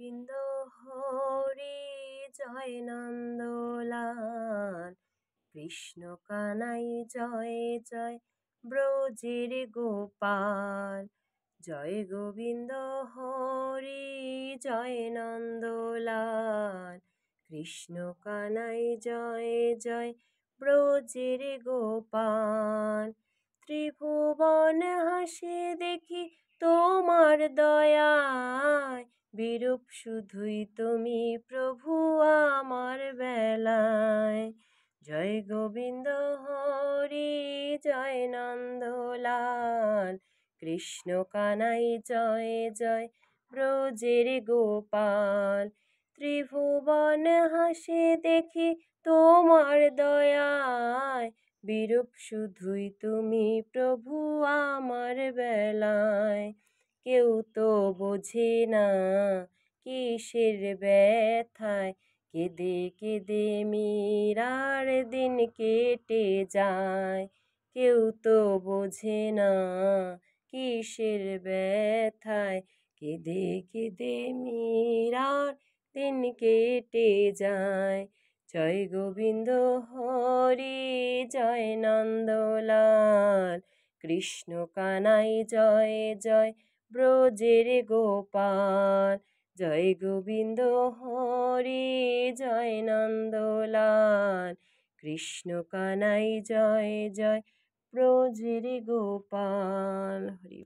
বৃন্দ হরি জয় নন্দলাল, কৃষ্ণ কানাই জয় জয় ব্রজের গোপাল। জয় গোবিন্দ হরি জয় নন্দলাল, কৃষ্ণ কানাই জয় জয় ব্রজের গোপাল। ত্রিভুবন হাসে দেখি তোমার দয়ায়, বিরূপ শুধুই তুমি প্রভু আমার বেলায়। জয় গোবিন্দ হরি জয় নন্দলাল, কৃষ্ণ কানাই জয় জয় ব্রজের গোপাল। ত্রিভুবন হাসে দেখি তোমার দয়ায়, বিরূপ শুধুই তুমি প্রভু আমার বেলায়। কেউ তো বোঝে না কিসের ব্যথায়, কেঁদে কেঁদে মীরার দিন কেটে যায়। কেউ তো বোঝে না কিসের ব্যথায়, কেঁদে কেঁদে মীরার দিন কেটে যায়। জয় গোবিন্দ হরি জয় নন্দলাল, কৃষ্ণ কানাই জয় জয় ব্রজের গোপাল। জয় গোবিন্দ হরি জয় নন্দলাল, কৃষ্ণ কানাই জয় জয় ব্রজের গোপাল। হরি।